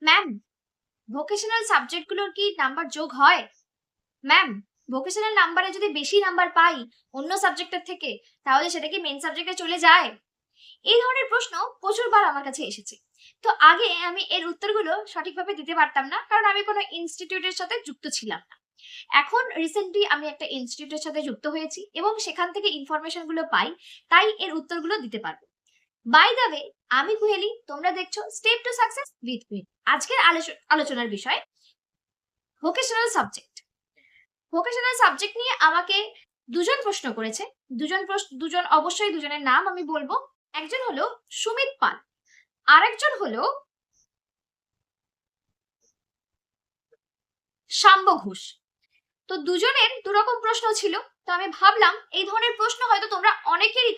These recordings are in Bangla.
ম্যাম, ভোকেশনাল সাবজেক্টগুলোর কি নাম্বার যোগ হয়? ম্যাম, ভোকেশনাল নাম্বারে যদি বেশি নাম্বার পাই অন্য সাবজেক্টের থেকে, তাহলে সেটা কি মেইন সাবজেক্টে চলে যায়? এই ধরনের প্রশ্ন প্রচুরবার আমার কাছে এসেছে। তো আগে আমি এর উত্তরগুলো সঠিকভাবে দিতে পারতাম না, কারণ আমি কোনো ইনস্টিটিউটের সাথে যুক্ত ছিলাম না। এখন রিসেন্টলি আমি একটা ইনস্টিটিউটের সাথে যুক্ত হয়েছি এবং সেখান থেকে ইনফরমেশন গুলো পাই, তাই এর উত্তরগুলো দিতে পারবো। বাই দ্য ওয়ে, আমি কুহেলি, তোমরা দেখছো step to success with queen. আজকের আলোচনার বিষয় ভোকেশনাল সাবজেক্ট। ভোকেশনাল সাবজেক্ট নিয়ে আমাকে দুজন প্রশ্ন করেছে। দুজন অবশ্যই দুজনের নাম আমি বলবো। একজন হলো সুমিত পাল, আরেকজন হলো শাম্ব ঘোষ। তো দুজনের দুরকম প্রশ্ন ছিল। তো আমি ভাবলাম এই ধরনের প্রশ্ন হয়তো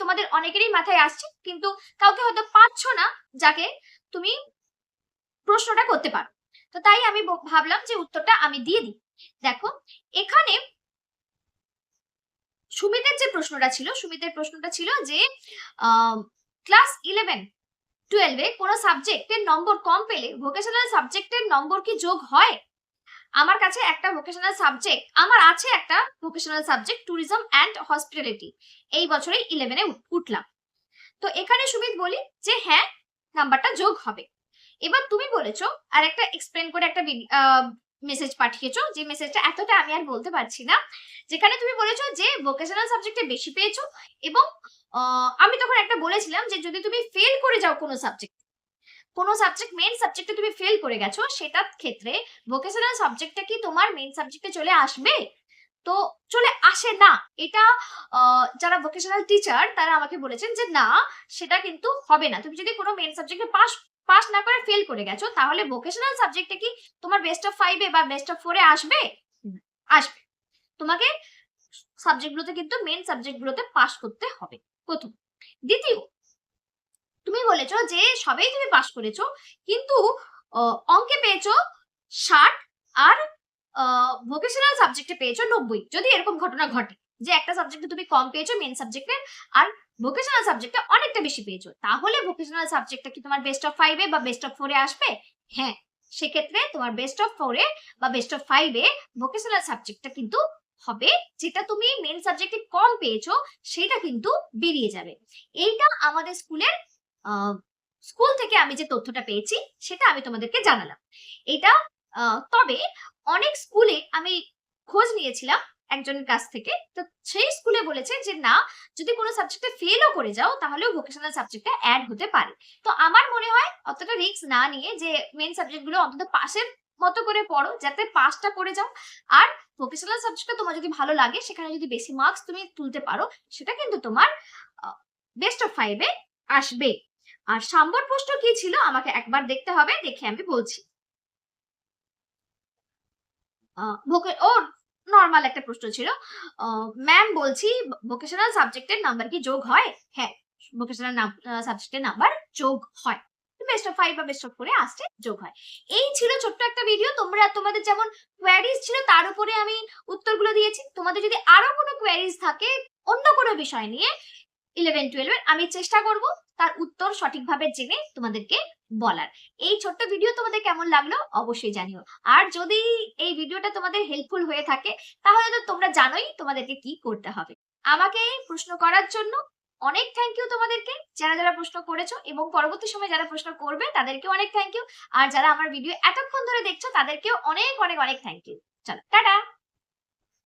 তোমাদের অনেকেরই মাথায় আসছে, কিন্তু কাউকে হয়তো পাচ্ছ না যাকে তুমি প্রশ্নটা করতে পারো। তো তাই আমি ভাবলাম যে উত্তরটা আমি দিয়ে দিই। দেখো, এখানে সুমিতের প্রশ্নটা ছিল যে ক্লাস 11-12 কোন সাবজেক্টের নম্বর কম পেলে ভোকেশনাল সাবজেক্টের নম্বর কি যোগ হয়? আমার আছে একটা vocational subject tourism and hospitality. এই বছরে 11-এ উঠলাম। তো এখানে সুমিত বলি যে হ্যাঁ, নাম্বারটা যোগ হবে। এবার তুমি বলেছো আর একটা এক্সপ্লেন করে একটা মেসেজ পাঠিয়েছো, যে মেসেজটা এতটা আমি আর বলতে পারছি না, যেখানে তুমি বলেছো যে ভোকেশনাল সাবজেক্টে বেশি পেয়েছো। এবং আমি তখন একটা বলেছিলাম যে যদি তুমি ফেল করে যাও কোনো সাবজেক্ট মেইন সাবজেক্টে তুমি ফেল করে গেছো, সেটার ক্ষেত্রে ভোকেশনাল সাবজেক্টটা কি তোমার মেইন সাবজেক্টে চলে আসবে? তো চলে আসে না। এটা যারা ভোকেশনাল টিচার তারা আমাকে বলেছেন যে না, সেটা কিন্তু হবে না। তুমি যদি কোনো মেইন সাবজেক্টে পাস না করে ফেল করে গেছো, তাহলে ভোকেশনাল সাবজেক্টে কি তোমার বেস্ট অফ 5-এ বা বেস্ট অফ 4-এ আসবে? আসবে। তোমাকে সাবজেক্টগুলোতে কিন্তু মেইন সাবজেক্টগুলোতে পাস করতে হবে, প্রথম। দ্বিতীয়, তুমি বলেছো যে সবেই তুমি পাস করেছো, কিন্তু অঙ্কে পেয়েছো 60 আর ভোকেশনাল সাবজেক্টে পেয়েছো 90। যদি এরকম ঘটনা ঘটে যে একটা সাবজেক্টে তুমি কম পেয়েছো মেইন সাবজেক্টে, আর ভোকেশনাল সাবজেক্টে অনেকটা বেশি পেয়েছো, তাহলে ভোকেশনাল সাবজেক্টটা কি তোমার বেস্ট অফ 5-এ বা বেস্ট অফ 4-এ আসবে? হ্যাঁ, সেক্ষেত্রে তোমার বেস্ট অফ 4-এ বা বেস্ট অফ 5-এ ভোকেশনাল সাবজেক্টটা কিন্তু হবে। যেটা তুমি মেইন সাবজেক্টে কম পেয়েছো সেটা কিন্তু বেরিয়ে যাবে। এইটা আমাদের স্কুল থেকে আমি যে তথ্যটা পেয়েছি সেটা আমি তোমাদেরকে জানালাম। এটা তবে অনেক স্কুলে আমি খোঁজ নিয়েছিলাম একজনের কাছ থেকে, তো সেই স্কুলে বলেছে যে না, যদি কোনো সাবজেক্টে ফেলও করে যাও তাহলেও ভোকেশনাল সাবজেক্টে অ্যাড হতে পারে। তো আমার মনে হয় অতটা রিস্ক না নিয়ে যে মেইন সাবজেক্টগুলো অন্তত পাশের মতো করে পড়ো, যাতে পাসটা করে যাও। আর ভোকেশনাল সাবজেক্টটা তোমার যদি ভালো লাগে, সেখানে যদি বেশি মার্কস তুমি তুলতে পারো, সেটা কিন্তু তোমার বেস্ট অফ 5-এ আসবে। আর শাম্বর প্রশ্ন কি ছিল আমাকে একবার দেখতে হবে, দেখে আমি বলছি। ও নরমাল একটা প্রশ্ন ছিল। ম্যাম বলছি, ভোকেশনাল সাবজেক্টের নাম্বার কি যোগ হয়? হ্যাঁ, ভোকেশনাল সাবজেক্টের নাম্বার যোগ হয়। বেস্ট অফ 5 বা বেস্ট অফ 4-এ আসছে যোগ হয়। এই ছিল ছোট্ট একটা ভিডিও। তোমাদের যেমন কোয়ারিজ ছিল তার উপরে আমি উত্তরগুলো দিয়েছি। তোমাদের যদি আরো কোনো কোয়ারিজ থাকে অন্য কোনো বিষয় নিয়ে 11-12-এর, আমি চেষ্টা করব তার উত্তর সঠিকভাবে জেনে তোমাদেরকে বলার। এই ছোট্ট ভিডিও তোমাদের কেমন লাগলো অবশ্যই জানিও। আর যদি এই ভিডিওটা তোমাদের হেল্পফুল হয়ে থাকে, তাহলে তো তোমরা জানোই তোমাদেরকে কি করতে হবে। আমাকে প্রশ্ন করার জন্য অনেক থ্যাংক ইউ তোমাদেরকে, যারা প্রশ্ন করেছো, এবং পরবর্তী সময় যারা প্রশ্ন করবে তাদেরকেও অনেক থ্যাংক ইউ। আর যারা আমার ভিডিও এতক্ষণ ধরে দেখছো তাদেরকেও অনেক অনেক অনেক থ্যাংক ইউ। চলো, টাটা।